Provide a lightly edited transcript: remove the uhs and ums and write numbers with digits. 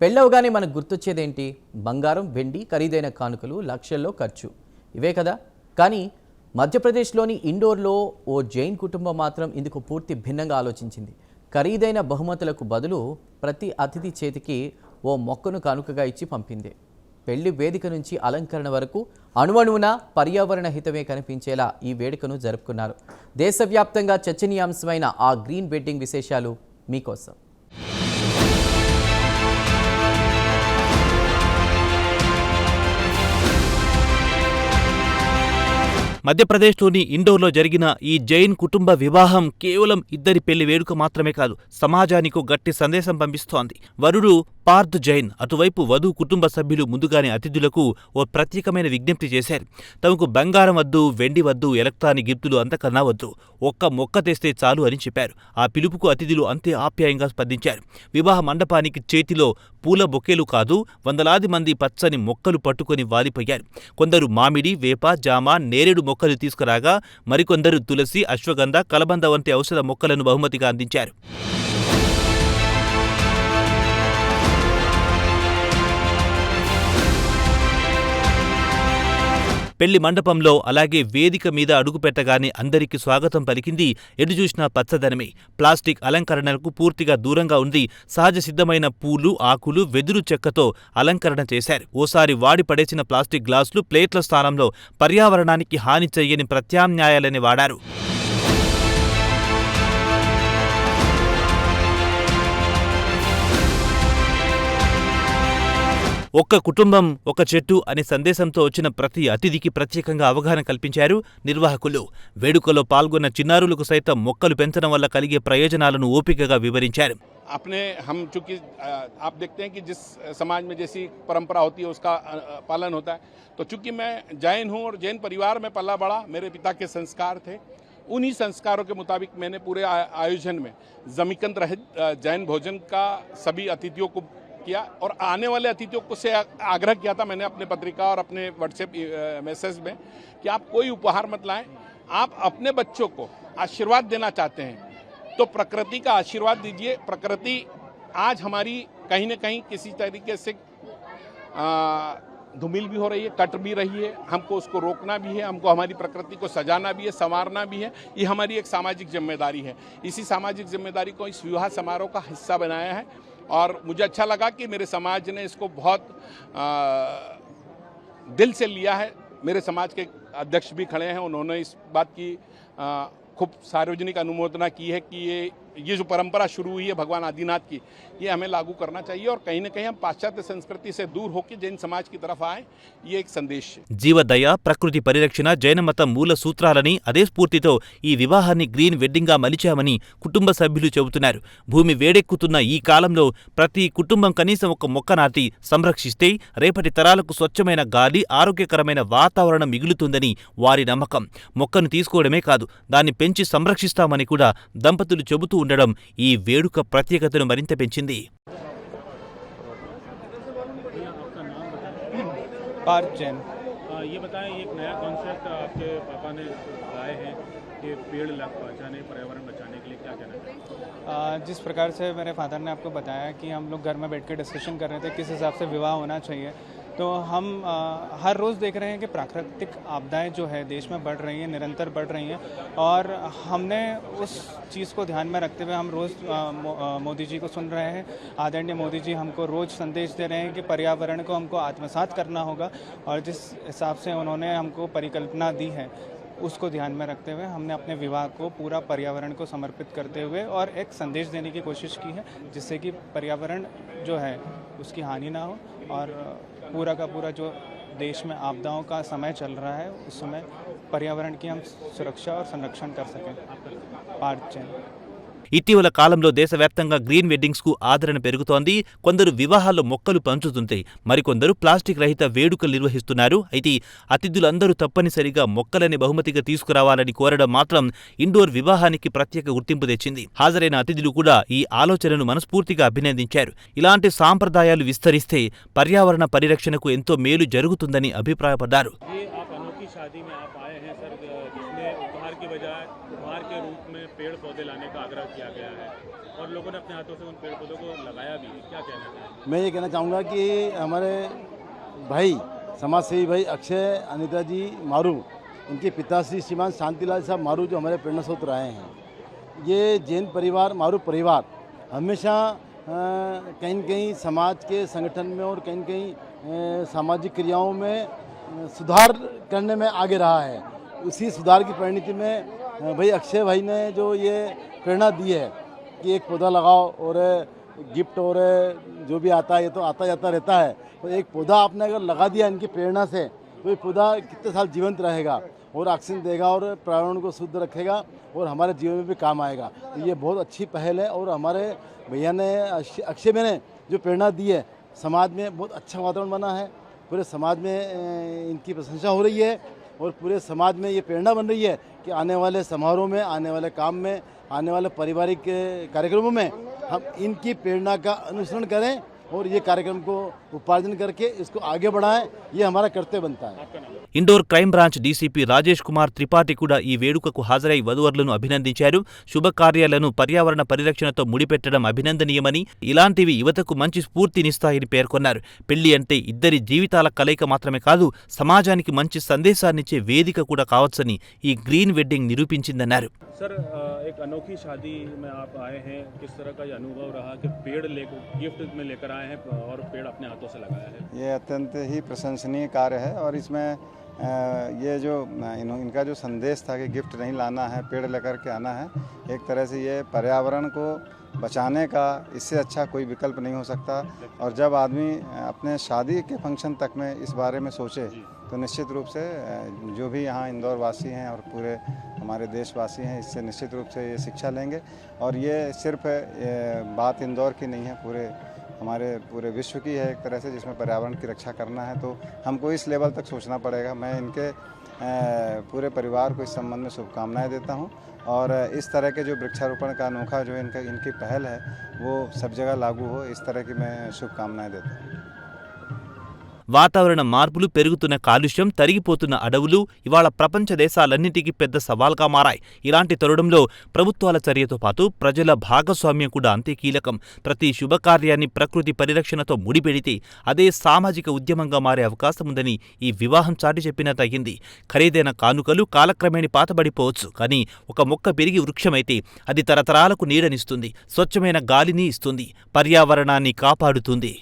పెళ్ళవగానే మనకు గుర్తొచ్చేదేంటి? బంగారం, వెండి, ఖరీదైన కానుకలు, లక్షల్లో ఖర్చు. ఇవే కదా? కానీ మధ్యప్రదేశ్లోని ఇండోర్లో ఓ జైన్ కుటుంబం మాత్రం ఇందుకు పూర్తి భిన్నంగా ఆలోచించింది. ఖరీదైన బహుమతులకు బదులు ప్రతి అతిథి చేతికి ఓ మొక్కను కానుకగా ఇచ్చి పంపింది. పెళ్లి వేదిక నుంచి అలంకరణ వరకు అణువణువున పర్యావరణ హితమే కనిపించేలా ఈ వేడుకను జరుపుకున్నారు. దేశవ్యాప్తంగా చర్చనీయాంశమైన ఆ గ్రీన్ వెడ్డింగ్ విశేషాలు మీకోసం. మధ్యప్రదేశ్లోని ఇండోర్లో జరిగిన ఈ జైన్ కుటుంబ వివాహం కేవలం ఇద్దరి పెళ్లి వేడుక మాత్రమే కాదు, సమాజానికి గట్టి సందేశం పంపిస్తోంది. వరుడు పార్థ్ జైన్, అటువైపు వధువు కుటుంబ సభ్యులు ముందుగానే అతిథులకు ఓ ప్రత్యేకమైన విజ్ఞప్తి చేశారు. తమకు బంగారం వద్దు, వెండి వద్దు, ఎలక్ట్రానిక్ గిఫ్టులు అంతకన్నా వద్దు, ఒక్క మొక్క తెస్తే చాలు అని చెప్పారు. ఆ పిలుపుకు అతిథులు అంతే ఆప్యాయంగా స్పందించారు. వివాహ మండపానికి చేతిలో పూల బొకేలు కాదు, వందలాది మంది పచ్చని మొక్కలు పట్టుకొని వాలిపోయారు. కొందరు మామిడి, వేప, జామ, నేరేడు మొక్కలు తీసుకురాగా మరికొందరు తులసి, అశ్వగంధ, కలబంద వంటి ఔషధ మొక్కలను బహుమతిగా అందించారు. పెళ్లి మండపంలో అలాగే వేదిక మీద అడుగుపెట్టగానే అందరికీ స్వాగతం పలికింది ఎటుచూసినా పచ్చదనమే. ప్లాస్టిక్ అలంకరణలకు పూర్తిగా దూరంగా ఉంది. సహజ సిద్ధమైన పూలు, ఆకులు, వెదురు చెక్కతో అలంకరణ చేశారు. ఓసారి వాడి పడేసిన ప్లాస్టిక్ గ్లాసులు, ప్లేట్ల స్థానంలో పర్యావరణానికి హాని చెయ్యని ప్రత్యామ్నాయాలని వాడారు. ఒక్క కుటుంబం ఒక చెట్టు అనే సందేశంతో వచ్చిన ప్రతి అతిథికి ప్రత్యేకంగా అవగాహన కల్పించారు నిర్వాహకులు. వేడుకలో పాల్గొన్న చిన్నారులకు సైతం మొక్కలు పెంచడం వల్ల కలిగే ప్రయోజనాలను ఓపికగా వివరించారు. अपने हम चूँकि आप देखते हैं कि जिस समाज में जैसी परंपरा होती है उसका पालन होता है, तो चूँकि मैं जैन हूँ और जैन परिवार में पला बड़ा, मेरे पिता के संस्कार थे, उन्हीं संस्कारों के मुताबिक मैंने पूरे आयोजन में जमीकंद रहित जैन भोजन का सभी अतिथियों को किया और आने वाले अतिथियों को से आग्रह किया था मैंने अपने पत्रिका और अपने व्हाट्सएप मैसेज में कि आप कोई उपहार मत लाएं, आप अपने बच्चों को आशीर्वाद देना चाहते हैं तो प्रकृति का आशीर्वाद दीजिए। प्रकृति आज हमारी कहीं न कहीं किसी तरीके से धूमिल भी हो रही है, कट भी रही है, हमको उसको रोकना भी है, हमको हमारी प्रकृति को सजाना भी है, संवारना भी है। ये हमारी एक सामाजिक जिम्मेदारी है। इसी सामाजिक जिम्मेदारी को इस विवाह समारोह का हिस्सा बनाया है और मुझे अच्छा लगा कि मेरे समाज ने इसको बहुत दिल से लिया है। मेरे समाज के अध्यक्ष भी खड़े हैं, उन्होंने इस बात की खूब सार्वजनिक अनुमोदना की है कि ये जो परंपरा शुरू हुई है भगवान आदिनाथ की, ये हमें लागू करना चाहिए और कहीं न कहीं हम पाश्चात्य संस्कृति से दूर होकर जैन समाज की तरफ आए, ये एक संदेश है. జీవదయ, ప్రకృతి పరిరక్షణ జైన మతం మూల సూత్రాలని అదే స్ఫూర్తితో ఈ వివాహాన్ని గ్రీన్ వెడ్డింగ్ గా మలిచామని కుటుంబ సభ్యులు చెబుతున్నారు. భూమి వేడెక్కుతున్న ఈ కాలంలో ప్రతి కుటుంబం కనీసం ఒక మొక్క నాటి సంరక్షిస్తే రేపటి తరాలకు స్వచ్ఛమైన గాలి, ఆరోగ్యకరమైన వాతావరణం మిగులుతుందని వారి నమ్మకం. మొక్కను తీసుకోవడమే కాదు, దాన్ని పెంచి సంరక్షిస్తామని కూడా దంపతులు చెబుతూ ఉండడం ఈ వేడుక ప్రత్యేకతను మరింత పెంచింది. पार्थ जैन। ये बताएं, ये एक नया कॉन्सेप्ट आपके पापा ने लाए हैं कि पेड़ बचाने, पर्यावरण बचाने के लिए, क्या कहना है? जिस प्रकार से मेरे फादर ने आपको बताया कि हम लोग घर में बैठ के डिस्कशन कर रहे थे किस हिसाब से विवाह होना चाहिए, तो हम हर रोज़ देख रहे हैं कि प्राकृतिक आपदाएं जो है देश में बढ़ रही हैं, निरंतर बढ़ रही हैं और हमने उस चीज़ को ध्यान में रखते हुए हम रोज़ मोदी जी को सुन रहे हैं। आदरणीय मोदी जी हमको रोज़ संदेश दे रहे हैं कि पर्यावरण को हमको आत्मसात करना होगा और जिस हिसाब से उन्होंने हमको परिकल्पना दी है उसको ध्यान में रखते हुए हमने अपने विवाह को पूरा पर्यावरण को समर्पित करते हुए और एक संदेश देने की कोशिश की है जिससे कि पर्यावरण जो है उसकी हानि ना हो और पूरा का पूरा जो देश में आपदाओं का समय चल रहा है उस समय पर्यावरण की हम सुरक्षा और संरक्षण कर सकें. पार्थ जैन. ఇటీవల కాలంలో దేశవ్యాప్తంగా గ్రీన్ వెడ్డింగ్స్ కు ఆదరణ పెరుగుతోంది. కొందరు వివాహాల్లో మొక్కలు పంచుతుంటే మరికొందరు ప్లాస్టిక్ రహిత వేడుకలు నిర్వహిస్తున్నారు. అయితే అతిథులందరూ తప్పనిసరిగా మొక్కలని బహుమతిగా తీసుకురావాలని కోరడం మాత్రం ఇండోర్ వివాహానికి ప్రత్యేక గుర్తింపు తెచ్చింది. హాజరైన అతిథులు కూడా ఈ ఆలోచనను మనస్ఫూర్తిగా అభినందించారు. ఇలాంటి సాంప్రదాయాలు విస్తరిస్తే పర్యావరణ పరిరక్షణకు ఎంతో మేలు జరుగుతుందని అభిప్రాయపడ్డారు. शादी में आप आए हैं सर, जिसमें उपहार की बजाय उपहार के रूप में पेड़ पौधे लाने का आग्रह किया गया है और लोगों ने अपने हाथों से उन पेड़ पौधों को लगाया भी है, क्या कहना चाहिए? मैं ये कहना चाहूँगा कि हमारे भाई समाज सेवी भाई अक्षय अनिता जी मारू, इनके पिताश्री श्रीमान शांतिलाल साहब मारू जो हमारे प्रेरणा स्रोत रहे हैं, ये जैन परिवार मारू परिवार हमेशा कहीं न कहीं समाज के संगठन में और कहीं न कहीं सामाजिक क्रियाओं में सुधार करने में आगे रहा है। उसी सुधार की परिणति में भाई अक्षय भाई ने जो ये प्रेरणा दी है कि एक पौधा लगाओ और गिफ्ट और जो भी आता है ये तो आता जाता रहता है, तो एक पौधा आपने अगर लगा दिया इनकी प्रेरणा से तो ये पौधा कितने साल जीवंत रहेगा और ऑक्सीजन देगा और पर्यावरण को शुद्ध रखेगा और हमारे जीवन में भी काम आएगा। तो ये बहुत अच्छी पहल है और हमारे भैया ने अक्षय भैया ने जो प्रेरणा दी है, समाज में बहुत अच्छा वातावरण बना है, पूरे समाज में इनकी प्रशंसा हो रही है और पूरे समाज में ये प्रेरणा बन रही है कि आने वाले समारोह में, आने वाले काम में, आने वाले पारिवारिक कार्यक्रमों में हम इनकी प्रेरणा का अनुसरण करें और ये कार्यक्रम को उपार्जन करके इसको आगे बढ़ाएं, ये हमारा कर्तव्य बनता है। Indore crime branch DCP Rajesh Kumar Tripathi కూడా ఈ వేడుకకు హాజరై వధూవరులను అభినందించారు. శుభకార్యాలను పర్యావరణ పరిరక్షణతో ముడిపెట్టడం అభినందనీయమని, ఇలాంటివి యువతకు మంచి స్ఫూర్తినిస్తాయని పేర్కొన్నారు. పెళ్లి అంటే ఇద్దరి జీవితాల కలయిక మాత్రమే కాదు, సమాజానికి మంచి సందేశాన్నిచ్చే వేదిక కూడా కావచ్చని ఈ గ్రీన్ వెడ్డింగ్ నిరూపించిందన్నారు. सर एक अनोखी शादी में आप आए हैं, किस तरह का ये अनुभव रहा कि पेड़ लेकर गिफ्ट में लेकर आए हैं और पेड़ अपने हाथों से लगाया है? ये अत्यंत ही प्रशंसनीय कार्य है और इसमें ये जो इनका जो संदेश था कि गिफ्ट नहीं लाना है, पेड़ लेकर के आना है, एक तरह से ये पर्यावरण को बचाने का इससे अच्छा कोई विकल्प नहीं हो सकता। और जब आदमी अपने शादी के फंक्शन तक में इस बारे में सोचे तो निश्चित रूप से जो भी यहाँ इंदौर वासी हैं और पूरे हमारे देशवासी हैं, इससे निश्चित रूप से ये शिक्षा लेंगे। और ये सिर्फ बात इंदौर की नहीं है, हमारे पूरे विश्व की है एक तरह से, जिसमें पर्यावरण की रक्षा करना है तो हमको इस लेवल तक सोचना पड़ेगा। मैं इनके पूरे परिवार को इस संबंध में शुभकामनाएं देता हूं और इस तरह के जो वृक्षारोपण का अनोखा जो इनकी पहल है वो सब जगह लागू हो, इस तरह की मैं शुभकामनाएं देता हूं। వాతావరణ మార్పులు, పెరుగుతున్న కాలుష్యం, తరిగిపోతున్న అడవులు ఇవాళ ప్రపంచ దేశాలన్నింటికీ పెద్ద సవాల్గా మారాయి. ఇలాంటి తరుణంలో ప్రభుత్వాల చర్యతో పాటు ప్రజల భాగస్వామ్యం కూడా అంతే కీలకం. ప్రతి శుభకార్యాన్ని ప్రకృతి పరిరక్షణతో ముడిపెడితే అదే సామాజిక ఉద్యమంగా మారే అవకాశముందని ఈ వివాహం చాటి చెప్పినట్టయింది. ఖరీదైన కానుకలు కాలక్రమేణి పాతబడిపోవచ్చు, కానీ ఒక మొక్క పెరిగి వృక్షమైతే అది తరతరాలకు నీడనిస్తుంది, స్వచ్ఛమైన గాలిని ఇస్తుంది, పర్యావరణాన్ని కాపాడుతుంది.